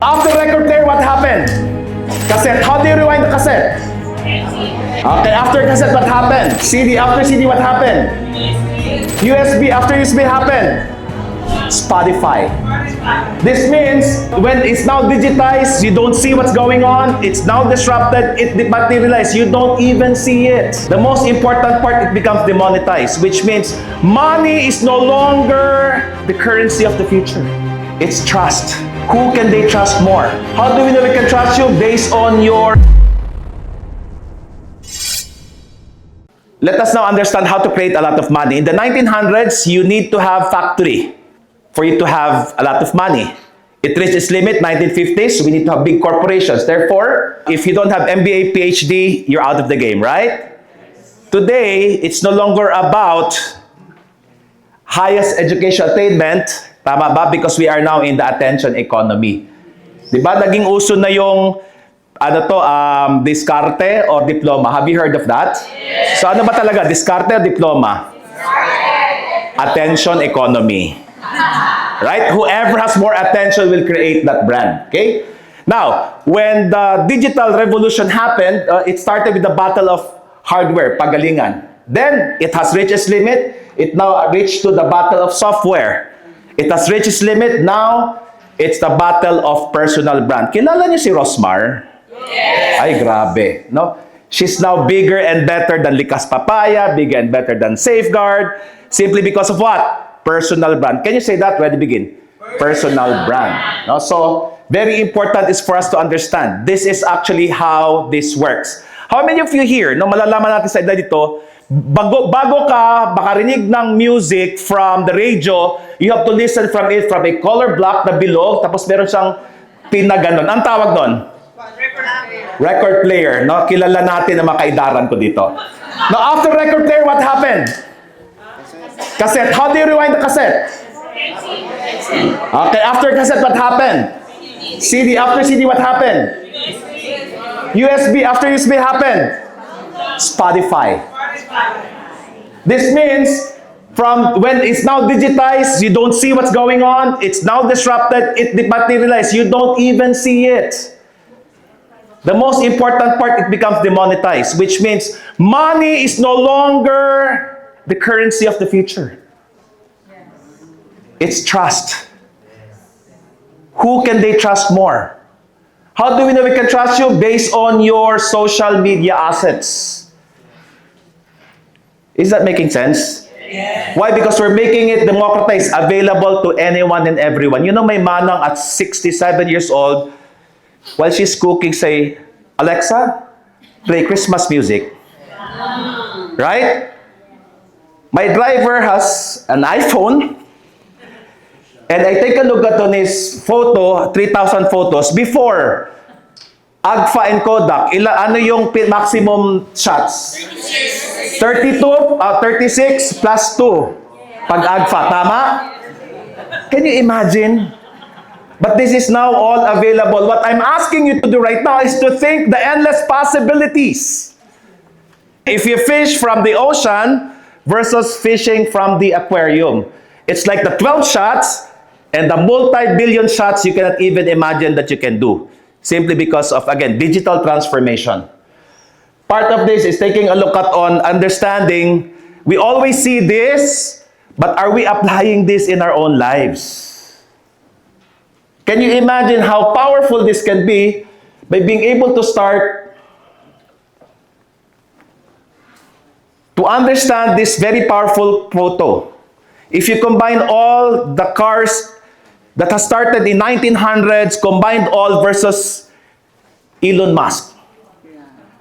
After record player, what happened? Cassette. How do you rewind the cassette? Okay, after cassette, what happened? CD. After CD, what happened? USB. After USB, happened? Spotify. This means when it's now digitized, you don't see what's going on. It's now disrupted. It dematerialized. You don't even see it. The most important part, it becomes demonetized, which means money is no longer the currency of the future. It's trust. Who can they trust more? How do we know we can trust you? Based on your... Let us now understand how to create a lot of money. In the 1900s, you need to have factory for you to have a lot of money. It reached its limit, 1950s, we need to have big corporations. Therefore, if you don't have MBA, PhD, you're out of the game, right? Today, it's no longer about highest education attainment. Tama ba? Because we are now in the attention economy. Diba? Naging uso na yung diskarte or diploma. Have you heard of that? Yes. So ano ba talaga? Diskarte or diploma? Attention economy. Right? Whoever has more attention will create that brand. Okay? Now, when the digital revolution happened, it started with the battle of hardware, pagalingan. Then, it has reached its limit. It now reached to the battle of software. It has reached its limit. Now, it's the battle of personal brand. Kilala niyo si Rosmar? Yes. Ay, grabe. No? She's now bigger and better than Likas Papaya, bigger and better than Safeguard, simply because of what? Personal brand. Can you say that? Where to begin? Personal brand. No? So, very important is for us to understand. This is actually how this works. How many of you here, no, malalaman natin sa edad dito, bago ka makarinig ng music from the radio, you have to listen from it from a color block na bilog, tapos meron siyang pin na ganon. Ang tawag doon? Record player. No? Kilala natin ang mga kaidaran ko dito. Now, after record player, what happened? Cassette. How do you rewind the cassette? Okay, after cassette, what happened? CD. After CD, what happened? USB. After USB, happened? Spotify. This means from when it's now digitized, you don't see what's going on. It's now disrupted. It dematerialized. You don't even see it. The most important part, it becomes demonetized, which means money is no longer the currency of the future. It's trust. Who can they trust more? How do we know we can trust you? Based on your social media assets. Is that making sense? Yeah. Why? Because we're making it democratized, available to anyone and everyone. You know, may manang at 67 years old, while she's cooking, say, Alexa, play Christmas music. Right? My driver has an iPhone, and I take a look at on his photo, 3,000 photos, before Agfa and Kodak, ano yung maximum shots? 32, 36 plus 2. Pag Agfa, tama? Can you imagine? But this is now all available. What I'm asking you to do right now is to think the endless possibilities. If you fish from the ocean versus fishing from the aquarium, it's like the 12 shots and the multi-billion shots you cannot even imagine that you can do. Simply because of, again, digital transformation. Part of this is taking a look at on understanding, we always see this, but are we applying this in our own lives? Can you imagine how powerful this can be by being able to start to understand this very powerful photo? If you combine all the cars that has started in 1900s, combined all versus Elon Musk.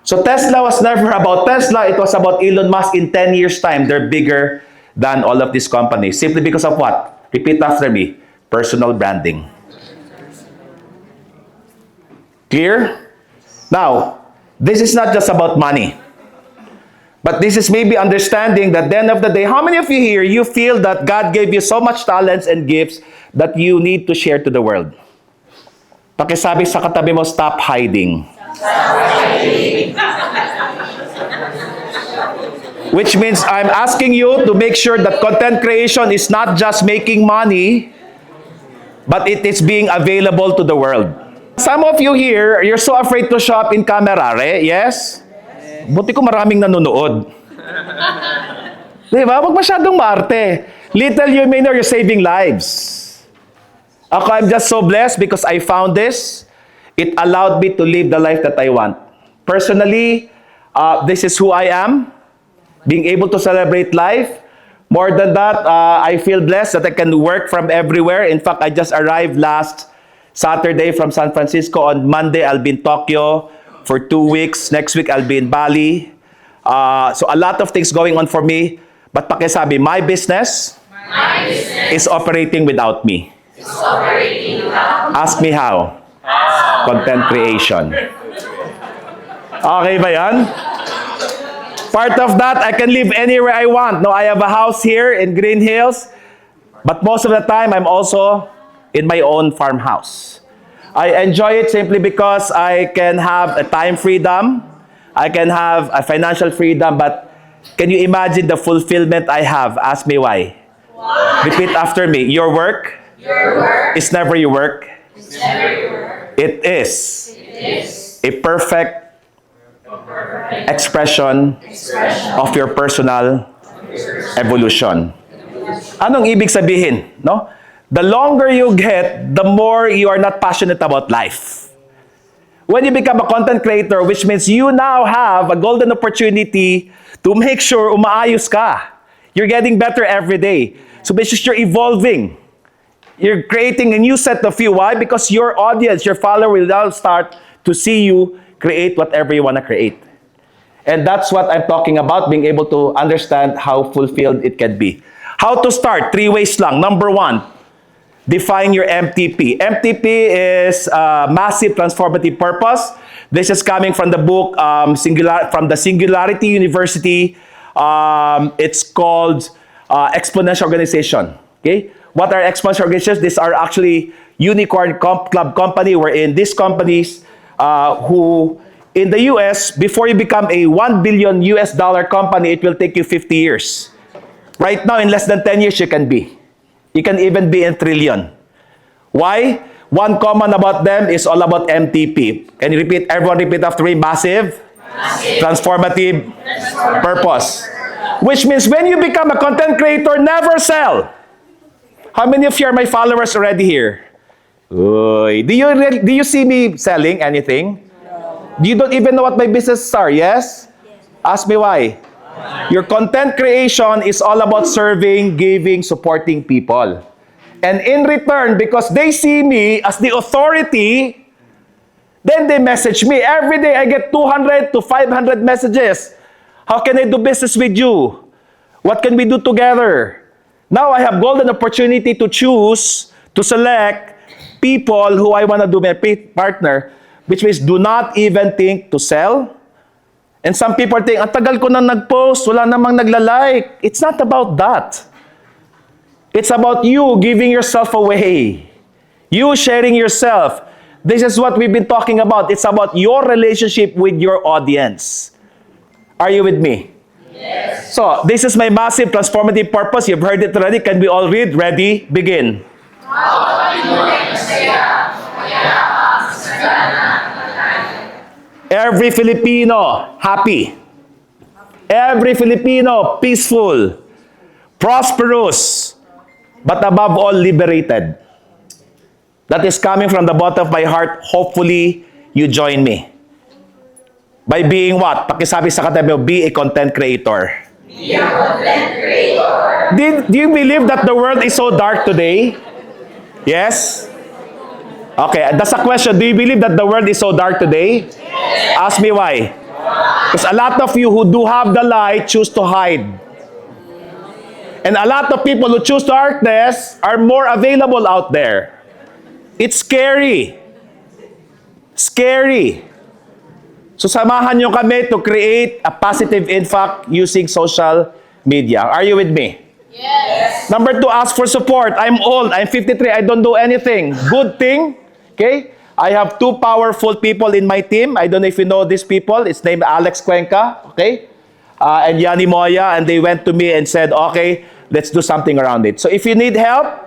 So Tesla was never about Tesla, it was about Elon Musk. In 10 years' time, they're bigger than all of these companies. Simply because of what? Repeat after me. Personal branding. Clear? Now, this is not just about money. But this is maybe understanding that at the end of the day, how many of you here, you feel that God gave you so much talents and gifts that you need to share to the world? Pakisabi sa katabi mo, stop hiding. Which means I'm asking you to make sure that content creation is not just making money, but it is being available to the world. Some of you here, you're so afraid to shop in Camerare, yes? Buti ko maraming nanonood. Diba? Huwag masyadong maarte. Little you may know you're saving lives. Ako, I'm just so blessed because I found this. It allowed me to live the life that I want. Personally, this is who I am. Being able to celebrate life. More than that, I feel blessed that I can work from everywhere. In fact, I just arrived last Saturday from San Francisco. On Monday, I'll be in Tokyo for 2 weeks. Next week, I'll be in Bali. So a lot of things going on for me. But pakisabi, my business is operating without me. Ask me how. Content creation. Okay ba yan? Part of that, I can live anywhere I want. No, I have a house here in Green Hills. But most of the time, I'm also in my own farmhouse. I enjoy it simply because I can have a time freedom. I can have a financial freedom. But can you imagine the fulfillment I have? Ask me why. Repeat after me. Your work is never your work. It is a perfect expression of your personal evolution. Anong ibig sabihin? No? The longer you get, the more you are not passionate about life. When you become a content creator, which means you now have a golden opportunity to make sure umaayos ka. You're getting better every day. So basically, you're evolving. You're creating a new set of you. Why? Because your audience, your follower will now start to see you create whatever you want to create. And that's what I'm talking about, being able to understand how fulfilled it can be. How to start? 3 ways lang. Number 1, define your MTP. MTP is massive transformative purpose. This is coming from the book from the Singularity University. It's called Exponential Organization. Okay? What are exponential organizations? These are actually unicorn club company, wherein these companies who in the US, before you become a $1 billion company, it will take you 50 years. Right now, in less than 10 years, you can be. You can even be in trillion. Why? One common about them is all about MTP. Can you repeat? Everyone repeat after me. Massive. Transformative purpose. Which means when you become a content creator, never sell. How many of you are my followers already here? Uy. Do you see me selling anything? You don't even know what my businesses are, yes? Ask me why. Your content creation is all about serving, giving, supporting people. And in return, because they see me as the authority, then they message me. Every day, I get 200 to 500 messages. How can I do business with you? What can we do together? Now I have golden opportunity to choose, to select people who I want to do my partner, which means do not even think to sell. And some people think, ang tagal ko nang nag-post, wala namang nagla-like. It's not about that. It's about you giving yourself away. You sharing yourself. This is what we've been talking about. It's about your relationship with your audience. Are you with me? Yes. So, this is my massive transformative purpose. You've heard it already. Can we all read? Ready? Begin. Every Filipino happy. Every Filipino peaceful, prosperous, but above all liberated. That is coming from the bottom of my heart. Hopefully, you join me. By being what? Pakisabi sa katabi mo, be a content creator. Be a content creator. Do you believe that the world is so dark today? Yes? Okay, that's a question. Do you believe that the world is so dark today? Yes. Ask me why. Because a lot of you who do have the light choose to hide. And a lot of people who choose darkness are more available out there. It's scary. Scary. So samahan nyo kami to create a positive impact using social media. Are you with me? Yes. Number 2, ask for support. I'm old. I'm 53. I don't do anything. Good thing. Okay? I have 2 powerful people in my team. I don't know if you know these people. It's named Alex Cuenca. Okay? And Yanni Moya. And they went to me and said, okay, let's do something around it. So if you need help,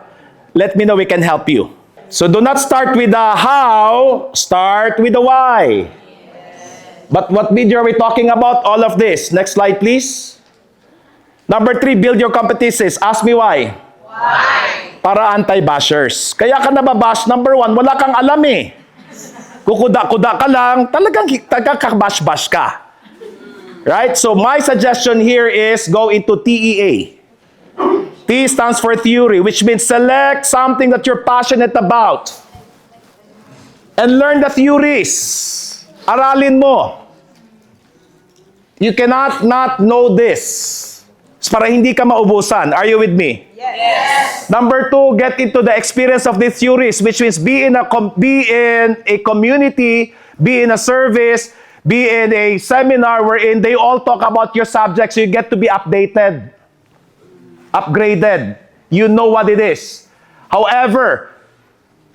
let me know. We can help you. So do not start with the how, start with the why. But what video are we talking about? All of this. Next slide, please. Number 3, build your competencies. Ask me why. Why? Para anti-bashers. Kaya ka nababash, number 1, wala kang alam eh. Kukuda-kuda ka lang, talagang taga-bash-bash ka. Right? So my suggestion here is go into TEA. T stands for theory, which means select something that you're passionate about. And learn the theories. Aralin mo. You cannot not know this. Para hindi ka maubusan. Are you with me? Yes. Number 2, get into the experience of these theories, which means be in a community, be in a service, be in a seminar wherein they all talk about your subject, so you get to be updated, upgraded. You know what it is. However,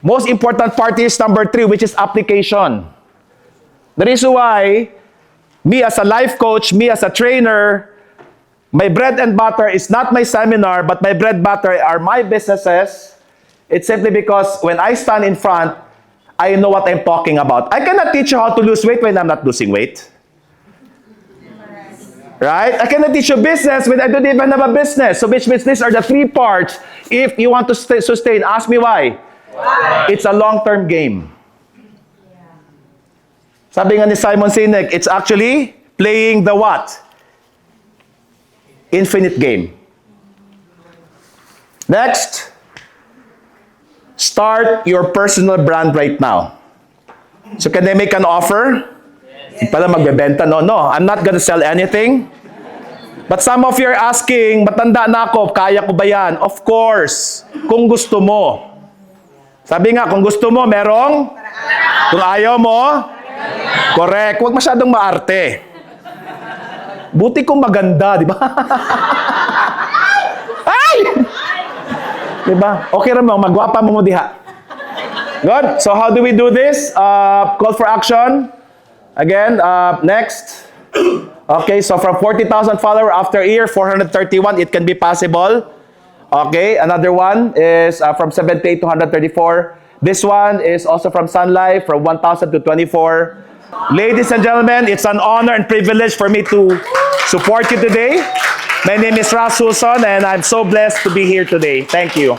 most important part is number 3, which is application. The reason why, me as a life coach, me as a trainer, my bread and butter is not my seminar, but my bread and butter are my businesses. It's simply because when I stand in front, I know what I'm talking about. I cannot teach you how to lose weight when I'm not losing weight. Right? I cannot teach you business when I don't even have a business. So which means these are the 3 parts. If you want to sustain, ask me why. Why? It's a long-term game. Sabi nga ni Simon Sinek, it's actually playing the what? Infinite game. Next, start your personal brand right now. So can I make an offer? Yes. Pala magbebenta, no? No, I'm not gonna sell anything. But some of you are asking, matanda na ako, kaya ko ba yan? Of course, kung gusto mo. Sabi nga, kung gusto mo, merong? Kung ayaw mo? Correct. Huwag masyadong maarte. Buti kung maganda, di ba? Ay! Di ba? Okay naman, magwapa mo diha. Good. So how do we do this? Call for action. Again, next. Okay, so from 40,000 followers after a year, 431, it can be possible. Okay, another one is from 78 to 134. This one is also from Sun Life, from 1,000 to 24. Ladies and gentlemen, it's an honor and privilege for me to support you today. My name is Ras Suson, and I'm so blessed to be here today. Thank you.